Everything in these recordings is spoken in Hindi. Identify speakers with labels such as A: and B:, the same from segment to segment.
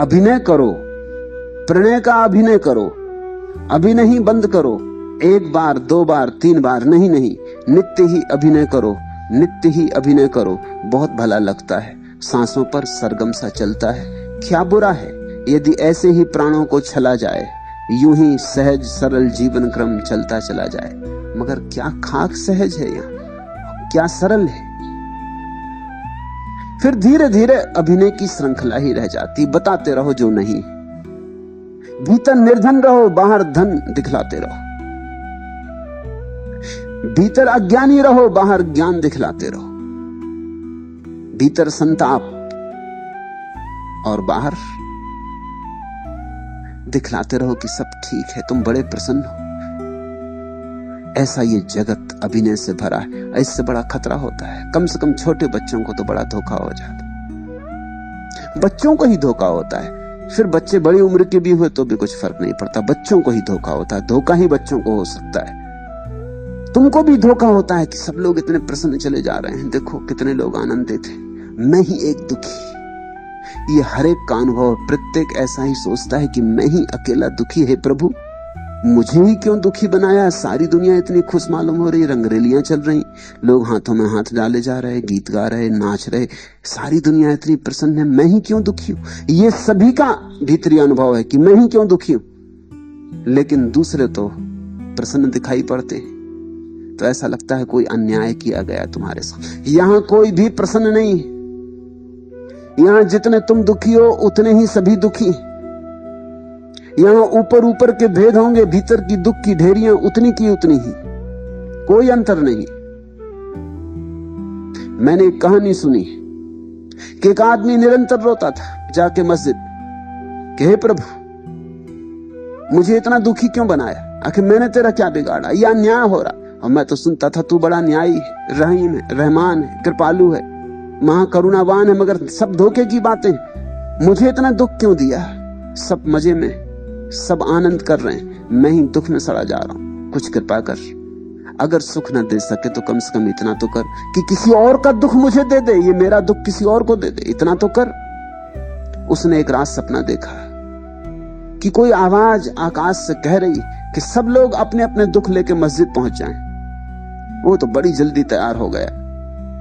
A: अभिनय करो, प्रणय का अभिनय करो, अभी नहीं बंद करो, एक बार, दो बार, तीन बार, नहीं नहीं, नित्य ही अभिनय करो, नित्य ही अभिनय करो। बहुत भला लगता है, सांसों पर सरगम सा चलता है। क्या बुरा है यदि ऐसे ही प्राणों को छला जाए, यूं ही सहज सरल जीवन क्रम चलता चला जाए। मगर क्या खाक सहज है यहाँ, क्या सरल है। फिर धीरे धीरे अभिनय की श्रृंखला ही रह जाती। बताते रहो जो नहीं, भीतर निर्धन रहो, बाहर धन दिखलाते रहो, भीतर अज्ञानी रहो, बाहर ज्ञान दिखलाते रहो, भीतर संताप और बाहर दिखलाते रहो कि सब ठीक है, तुम बड़े प्रसन्न हो। ऐसा ये जगत अभिनय से भरा है। इससे बड़ा खतरा होता है। कम से कम छोटे बच्चों को तो बड़ा धोखा हो जाता, बच्चों को ही धोखा होता है। फिर बच्चे बड़ी उम्र के भी हुए तो भी कुछ फर्क नहीं पड़ता, बच्चों को ही धोखा होता है। धोखा ही बच्चों को हो सकता है। तुमको भी धोखा होता है कि सब लोग इतने प्रसन्न चले जा रहे हैं, देखो कितने लोग आनंदित हैं, मैं ही एक दुखी। ये हर एक का अनुभव, प्रत्येक ऐसा ही सोचता है कि मैं ही अकेला दुखी है। प्रभु मुझे ही क्यों दुखी बनाया। सारी दुनिया इतनी खुश मालूम हो रही, रंगरेलियां चल रही, लोग हाथों में हाथ डाले जा रहे, गीत गा रहे, नाच रहे, सारी दुनिया इतनी प्रसन्न है, मैं ही क्यों दुखी हूं। ये सभी का भीतरी अनुभव है कि मैं ही क्यों दुखी हूं। लेकिन दूसरे तो प्रसन्न दिखाई पड़ते हैं, तो ऐसा लगता है कोई अन्याय किया गया तुम्हारे साथ। यहां कोई भी प्रसन्न नहीं है। यहां जितने तुम दुखी हो उतने ही सभी दुखी। यहां ऊपर ऊपर के भेद होंगे, भीतर की दुख की ढेरियां उतनी की उतनी ही, कोई अंतर नहीं। मैंने एक कहानी सुनी कि एक आदमी निरंतर रोता था जाके मस्जिद कि हे प्रभु मुझे इतना दुखी क्यों बनाया, आखिर मैंने तेरा क्या बिगाड़ा, यह अन्याय हो रहा। और मैं तो सुनता था तू बड़ा न्यायी है, रहीम है, रहमान है, कृपालु है, महाकरुणावान है, मगर सब धोखे की बातें। मुझे इतना दुख क्यों दिया। सब मजे में, सब आनंद कर रहे हैं, मैं ही दुख में सड़ा जा रहा हूं। कुछ कृपा कर, अगर सुख न दे सके तो कम से कम इतना तो कर कि किसी और का दुख मुझे दे दे, ये मेरा दुख किसी और को दे दे, इतना तो कर। उसने एक रात सपना देखा कि कोई आवाज आकाश से कह रही कि सब लोग अपने अपने दुख लेके मस्जिद पहुंच जाएं। वो तो बड़ी जल्दी तैयार हो गया।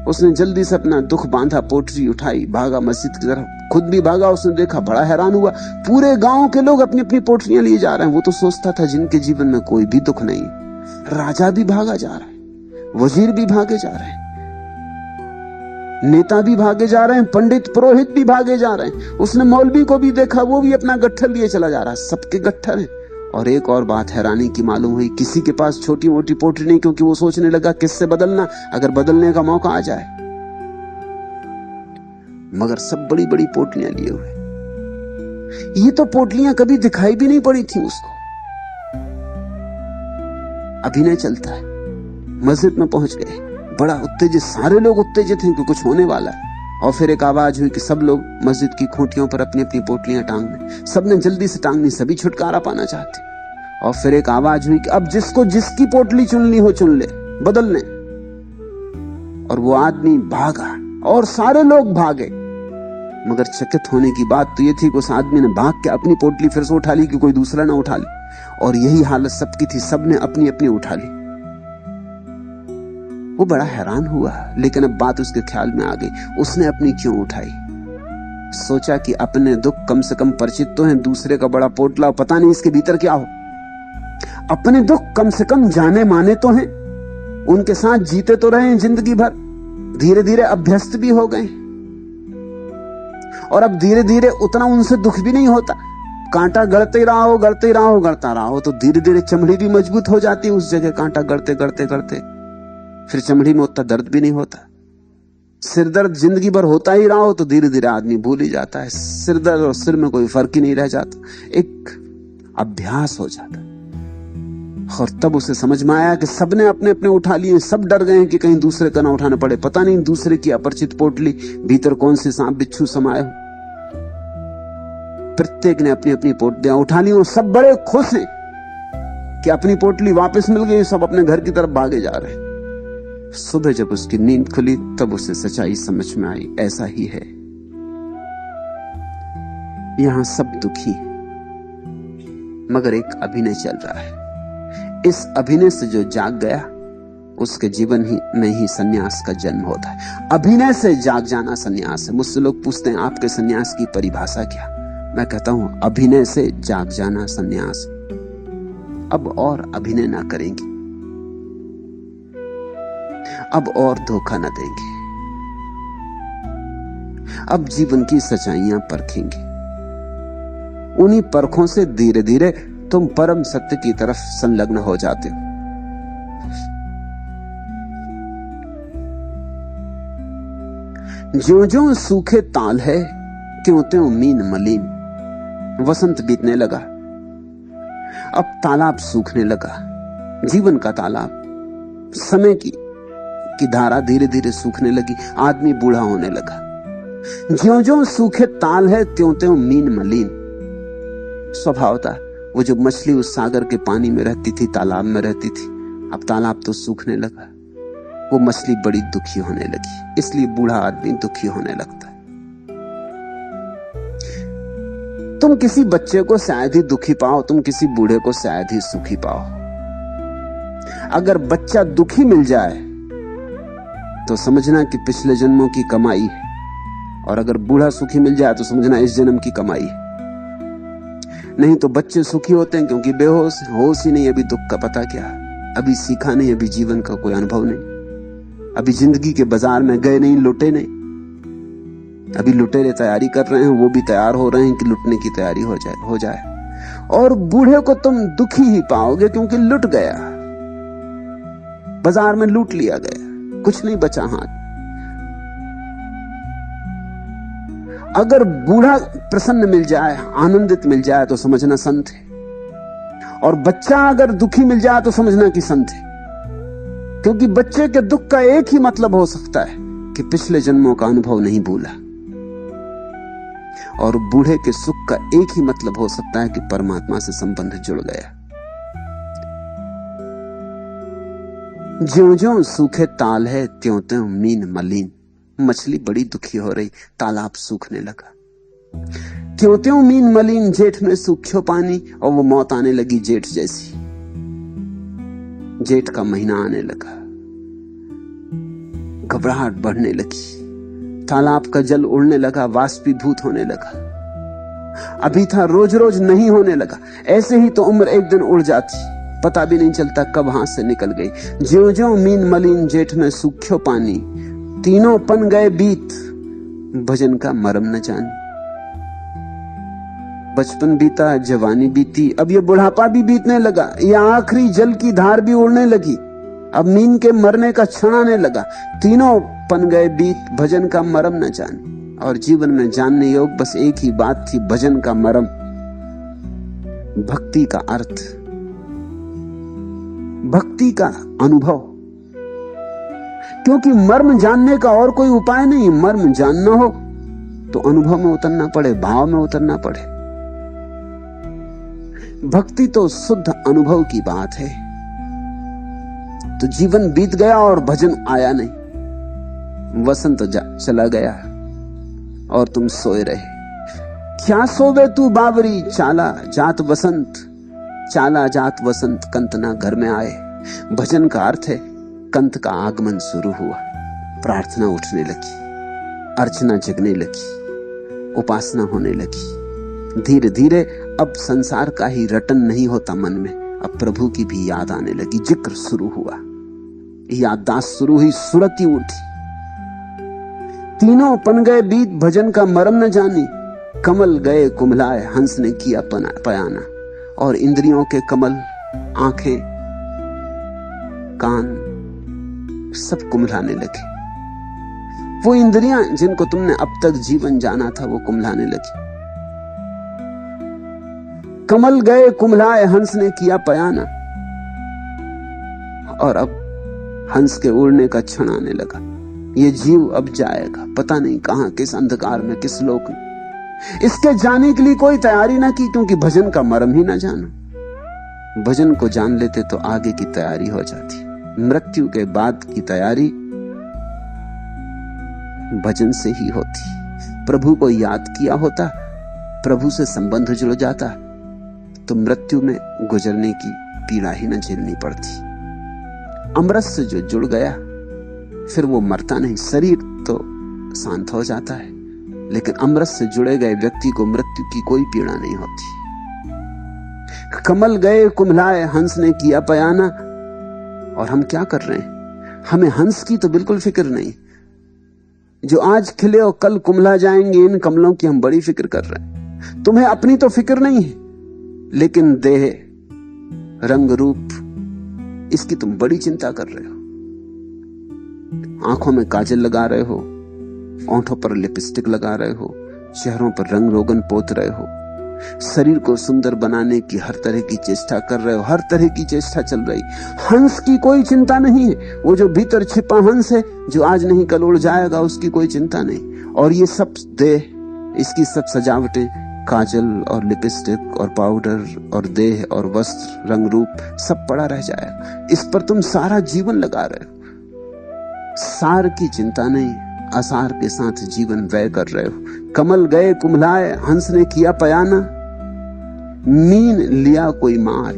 A: उसने जल्दी से अपना दुख बांधा, पोटली उठाई, भागा मस्जिद की तरफ, खुद भी भागा। उसने देखा, बड़ा हैरान हुआ, पूरे गांव के लोग अपनी अपनी पोटलियां लिए जा रहे हैं। वो तो सोचता था जिनके जीवन में कोई भी दुख नहीं। राजा भी भागा जा रहा है, वजीर भी भागे जा रहे हैं, नेता भी भागे जा रहे हैं, पंडित पुरोहित भी भागे जा रहे हैं। उसने मौलवी को भी देखा, वो भी अपना गट्ठर लिए चला जा रहा है। सबके गट्ठर हैं। और एक और बात हैरानी की मालूम हुई, किसी के पास छोटी मोटी पोटली नहीं, क्योंकि वो सोचने लगा किससे बदलना, अगर बदलने का मौका आ जाए। मगर सब बड़ी बड़ी पोटलियां लिए हुए। ये तो पोटलियां कभी दिखाई भी नहीं पड़ी थी उसको। अभिनय चलता है। मस्जिद में पहुंच गए, बड़ा उत्तेजित, सारे लोग उत्तेजित हैं कि कुछ होने वाला है। और फिर एक आवाज हुई कि सब लोग मस्जिद की खूंटियों पर अपनी अपनी पोटलियां टांग लें। सबने जल्दी से टांगनी, सभी छुटकारा पाना चाहते। और फिर एक आवाज हुई कि अब जिसको जिसकी पोटली चुननी हो चुन ले, बदल ले। और वो आदमी भागा और सारे लोग भागे। मगर चकित होने की बात तो ये थी कि उस आदमी ने भाग के अपनी पोटली फिर से उठा ली कि कोई दूसरा ना उठा ले। और यही हालत सबकी थी, सबने अपनी अपनी उठा ली। वो बड़ा हैरान हुआ, लेकिन अब बात उसके ख्याल में आ गई, उसने अपनी क्यों उठाई। सोचा कि अपने दुख कम से कम परिचित तो हैं, दूसरे का बड़ा पोटला, पता नहीं इसके भीतर क्या हो। अपने दुख कम से कम जाने माने तो हैं, उनके साथ जीते तो रहे हैं जिंदगी भर, धीरे धीरे अभ्यस्त भी हो गए। और अब धीरे धीरे उतना उनसे दुख भी नहीं होता। कांटा गढ़ते ही रहो, गढ़ते ही रहो, गढ़ता रहो, तो धीरे धीरे चमड़ी भी मजबूत हो जाती है उस जगह। कांटा गढ़ते गढ़ते गढ़ते फिर चमड़ी में उतना दर्द भी नहीं होता। सिर दर्द जिंदगी भर होता ही रहा हो तो धीरे धीरे आदमी भूल ही जाता है। सिर दर्द और सिर में कोई फर्क ही नहीं रह जाता, एक अभ्यास हो जाता। और तब उसे समझ में आया कि सबने अपने अपने उठा लिए, सब डर गए कि कहीं दूसरे का ना उठाना पड़े। पता नहीं दूसरे की अपरिचित पोटली भीतर कौन से सांप बिच्छू समाये हो। प्रत्येक ने अपनी अपनी पोटलियां उठा ली और सब बड़े खुश हैं कि अपनी पोटली वापस मिल गई। सब अपने घर की तरफ भागे जा रहे हैं। सुबह जब उसकी नींद खुली तब उसे सच्चाई समझ में आई, ऐसा ही है। यहां सब दुखी हैं, मगर एक अभिनय चल रहा है। इस अभिनय से जो जाग गया उसके जीवन ही में ही सन्यास का जन्म होता है। अभिनय से जाग जाना सन्यास है। मुझसे लोग पूछते हैं आपके सन्यास की परिभाषा क्या? मैं कहता हूं अभिनय से जाग जाना सन्यास। अब और अभिनय ना करेंगे, अब और धोखा ना देंगे, अब जीवन की सच्चाइयां परखेंगे। उन्हीं परखों से धीरे धीरे तुम परम सत्य की तरफ संलग्न हो जाते हो। ज्यों ज्यों सूखे ताल है त्यों त्यों मीन मलिन। वसंत बीतने लगा, अब तालाब सूखने लगा, जीवन का तालाब, समय की धारा धीरे धीरे सूखने लगी, आदमी बूढ़ा होने लगा। ज्यों ज्यों सूखे ताल है त्यों त्यों मीन मलिन। स्वभाव था, वो जो मछली उस सागर के पानी में रहती थी, तालाब में रहती थी, अब तालाब तो सूखने लगा, वो मछली बड़ी दुखी होने लगी। इसलिए बूढ़ा आदमी दुखी होने लगता है। तुम किसी बच्चे को शायद ही दुखी पाओ, तुम किसी बूढ़े को शायद ही सुखी पाओ। अगर बच्चा दुखी मिल जाए तो समझना कि पिछले जन्मों की कमाई है, और अगर बूढ़ा सुखी मिल जाए तो समझना इस जन्म की कमाई है। नहीं तो बच्चे सुखी होते हैं क्योंकि बेहोश, होश ही नहीं, अभी दुख का पता क्या, अभी सीखा नहीं, अभी जीवन का कोई अनुभव नहीं, अभी जिंदगी के बाजार में गए नहीं, लुटे नहीं। अभी लुटेरे तैयारी कर रहे हैं, वो भी तैयार हो रहे हैं कि लुटने की तैयारी हो जाए। और बूढ़े को तुम दुखी ही पाओगे क्योंकि लुट गया, बाजार में लूट लिया गया, कुछ नहीं बचा हाथ। अगर बूढ़ा प्रसन्न मिल जाए, आनंदित मिल जाए तो समझना संत है, और बच्चा अगर दुखी मिल जाए तो समझना कि संत है। क्योंकि बच्चे के दुख का एक ही मतलब हो सकता है कि पिछले जन्मों का अनुभव नहीं भूला, और बूढ़े के सुख का एक ही मतलब हो सकता है कि परमात्मा से संबंध जुड़ गया। ज्यों ज्यों सूखे ताल है त्यों त्यों मीन मलिन। मछली बड़ी दुखी हो रही, तालाब सूखने लगा। त्यों त्यों मीन मलिन, जेठ में सूख्यो पानी, और वो मौत आने लगी जेठ जैसी। जेठ का महीना आने लगा, घबराहट बढ़ने लगी, तालाब का जल उड़ने लगा, वाष्पीभूत होने लगा। अभी था रोज रोज नहीं होने लगा। ऐसे ही तो उम्र एक दिन उड़ जाती, पता भी नहीं चलता कब हाथ से निकल गई। ज्यों ज्यों मीन मलिन, जेठ में सूख्यो पानी, तीनों पन गए बीत, भजन का मरम न जानी। बचपन बीता, जवानी बीती, अब ये बुढ़ापा भी बीतने लगा, ये आखिरी जल की धार भी उड़ने लगी, अब मीन के मरने का क्षण आने लगा। तीनों पन गए बीत, भजन का मरम न जानी। और जीवन में जानने योग बस एक ही बात थी, भजन का मरम, भक्ति का अर्थ, भक्ति का अनुभव। क्योंकि मर्म जानने का और कोई उपाय नहीं। मर्म जानना हो तो अनुभव में उतरना पड़े, भाव में उतरना पड़े। भक्ति तो शुद्ध अनुभव की बात है। तो जीवन बीत गया और भजन आया नहीं। वसंत चला गया और तुम सोए रहे। क्या सोवे तू बावरी, चाला जात वसंत, चाला जात वसंत, कंत ना घर में आए। भजन का अर्थ है कंत का आगमन शुरू हुआ, प्रार्थना उठने लगी, अर्चना जगने लगी, उपासना होने लगी। धीरे धीरे अब संसार का ही रटन नहीं होता मन में, अब प्रभु की भी याद आने लगी, जिक्र शुरू हुआ, याददाश्त शुरू हुई, सुरती उठी। तीनों पन गए बीत, भजन का मरम न जानी। कमल गए कुमलाए, हंस ने किया पयाना। और इंद्रियों के कमल, आंखें, कान सब कुमलाने लगे। वो इंद्रियां जिनको तुमने अब तक जीवन जाना था वो कुमलाने लगी। कमल गए कुमलाए, हंस ने किया पयाना। और अब हंस के उड़ने का क्षण आने लगा। ये जीव अब जाएगा, पता नहीं कहां, किस अंधकार में, किस लोक में। इसके जाने के लिए कोई तैयारी ना की, क्योंकि भजन का मर्म ही ना जाना। भजन को जान लेते तो आगे की तैयारी हो जाती। मृत्यु के बाद की तैयारी भजन से ही होती। प्रभु को याद किया होता प्रभु से संबंध जुड़ जाता तो मृत्यु में गुजरने की पीड़ा ही न झेलनी पड़ती। अमृत से जो जुड़ गया फिर वो मरता नहीं। शरीर तो शांत हो जाता है, लेकिन अमृत से जुड़े गए व्यक्ति को मृत्यु की कोई पीड़ा नहीं होती। कमल गए कुम्हलाए, हंस ने किया पयाना। और हम क्या कर रहे हैं? हमें हंस की तो बिल्कुल फिक्र नहीं। जो आज खिले और कल कुम्हला जाएंगे, इन कमलों की हम बड़ी फिक्र कर रहे हैं। तुम्हें अपनी तो फिक्र नहीं है, लेकिन देह, रंग रूप, इसकी तुम बड़ी चिंता कर रहे हो। आंखों में काजल लगा रहे हो, होंठों पर लिपस्टिक लगा रहे हो, चेहरों पर रंग रोगन पोत रहे हो, शरीर को सुंदर बनाने की हर तरह की चेष्टा कर रहे हो, हर तरह की चेष्टा चल रही। हंस की कोई चिंता नहीं है। वो जो भीतर छिपा हंस है, जो आज नहीं कल उड़ जाएगा, उसकी कोई चिंता नहीं। और ये सब देह, इसकी सब सजावटें, काजल और लिपस्टिक और पाउडर और देह और वस्त्र, रंग रूप, सब पड़ा रह जाएगा। इस पर तुम सारा जीवन लगा रहे हो। सार की चिंता नहीं, आसार के साथ जीवन व्यय कर रहे हो। कमल गए कुम्हलाए, हंस ने किया पयाना। मीन लिया कोई मार,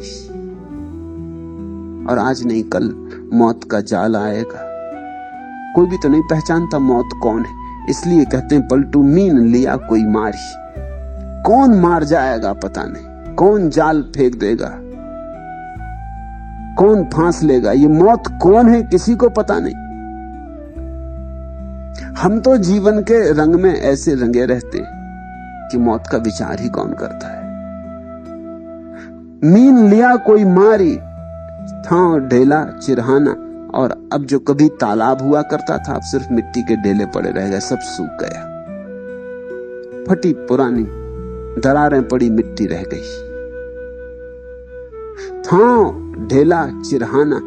A: और आज नहीं कल मौत का जाल आएगा। कोई भी तो नहीं पहचानता मौत कौन है, इसलिए कहते हैं पलटू मीन लिया कोई मारी। कौन मार जाएगा पता नहीं, कौन जाल फेंक देगा, कौन फांस लेगा, ये मौत कौन है किसी को पता नहीं। हम तो जीवन के रंग में ऐसे रंगे रहते कि मौत का विचार ही कौन करता है। मीन लिया कोई मारी, था ढेला चिरहाना। और अब जो कभी तालाब हुआ करता था, अब सिर्फ मिट्टी के ढेले पड़े रह गए, सब सूख गया। फटी पुरानी दरारें पड़ी मिट्टी रह गई। था ढेला चिरहाना,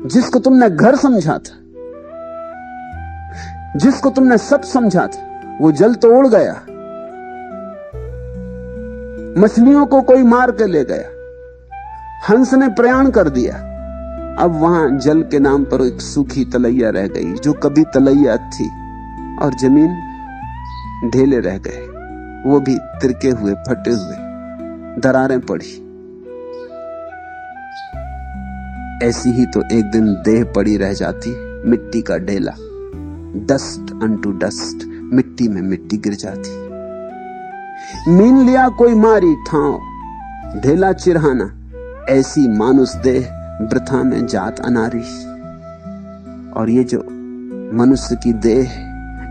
A: जिसको तुमने घर समझा था, जिसको तुमने सब समझा था, वो जल तो उड़ गया। मछलियों को कोई मार के ले गया, हंस ने प्रयाण कर दिया। अब वहां जल के नाम पर एक सूखी तलैया रह गई, जो कभी तलैया थी, और जमीन ढेले रह गए, वो भी तिरके हुए, फटे हुए, दरारें पड़ी। ऐसी ही तो एक दिन देह पड़ी रह जाती, मिट्टी का ढेला। डस्ट अनटू डस्ट, मिट्टी में मिट्टी गिर जाती। मीन लिया कोई मारी, ठाव ढेला चिरहाना। ऐसी मानुष देह वृथा में जात अनारी। और ये जो मनुष्य की देह,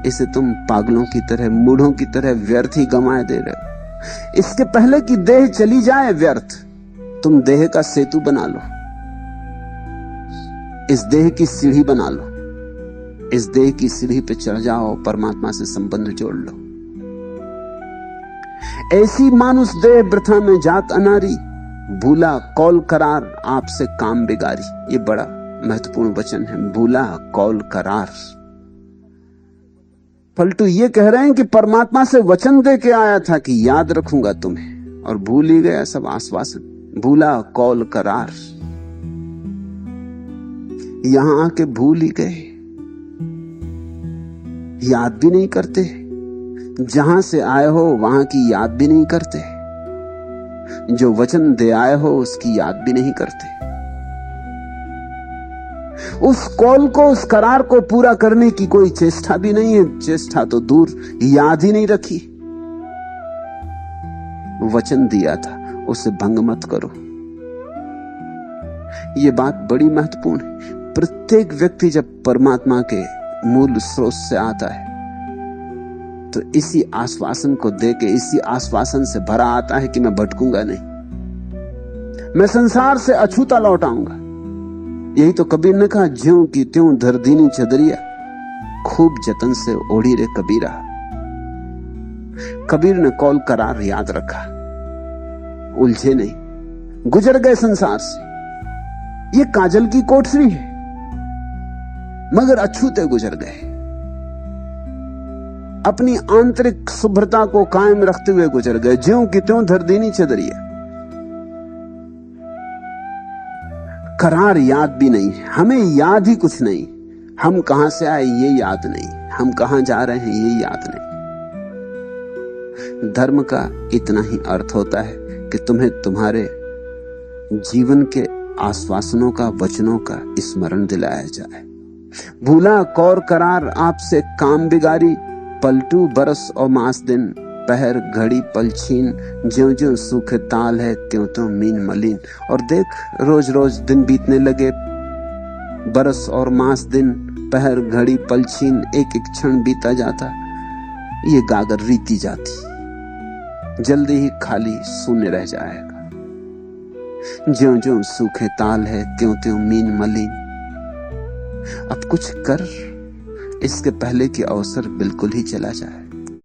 A: इसे तुम पागलों की तरह, मूढ़ों की तरह व्यर्थ ही गंवाए दे रहे हो। इसके पहले कि देह चली जाए व्यर्थ, तुम देह का सेतु बना लो, इस देह की सीढ़ी बना लो, इस देह की सीढ़ी पे चढ़ जाओ, परमात्मा से संबंध जोड़ लो। ऐसी मानुष देह वृथा में जात अनारी, भूला कौल करार आपसे काम बिगारी। ये बड़ा महत्वपूर्ण वचन है, भूला कौल करार। पलटू ये कह रहे हैं कि परमात्मा से वचन दे के आया था कि याद रखूंगा तुम्हें, और भूल ही गया सब आश्वासन। भूला कौल करार, यहां आके भूल ही गए, याद भी नहीं करते। जहां से आए हो वहां की याद भी नहीं करते, जो वचन दे आए हो उसकी याद भी नहीं करते। उस कॉल को, उस करार को पूरा करने की कोई चेष्टा भी नहीं है। चेष्टा तो दूर, याद ही नहीं रखी। वचन दिया था, उसे भंग मत करो। यह बात बड़ी महत्वपूर्ण है। प्रत्येक व्यक्ति जब परमात्मा के मूल स्रोत से आता है तो इसी आश्वासन को देके, इसी आश्वासन से भरा आता है कि मैं भटकूंगा नहीं, मैं संसार से अछूता लौट आऊंगा। यही तो कबीर ने कहा, ज्यों की त्यों धर दीनी चदरिया, खूब जतन से ओढ़ी रे कबीरा। कबीर ने कौल करार याद रखा, उलझे नहीं, गुजर गए संसार से। ये काजल की कोठरी है, मगर अछूते गुजर गए। अपनी आंतरिक शुभ्रता को कायम रखते हुए गुजर गए, ज्यों की त्यों धर दीनी चदरिया। करार याद भी नहीं, हमें याद ही कुछ नहीं। हम कहां से आए ये याद नहीं, हम कहां जा रहे हैं ये याद नहीं। धर्म का इतना ही अर्थ होता है कि तुम्हें तुम्हारे जीवन के आश्वासनों का, वचनों का स्मरण दिलाया जाए। भूला कौर करार आपसे काम बिगारी, पलटू बरस और मास दिन, पहर घड़ी पल छीन, ज्यों ज्यों सूखे ताल है त्यों त्यों मीन मलिन। और देख रोज रोज दिन बीतने लगे, बरस और मास दिन, पहर घड़ी पल छीन, एक एक क्षण बीता जाता, ये गागर रीती जाती, जल्दी ही खाली शून्य रह जाएगा। ज्यों ज्यों सूखे ताल है त्यों त्यों मीन मलिन। अब कुछ कर, इसके पहले कि अवसर बिल्कुल ही चला जाए।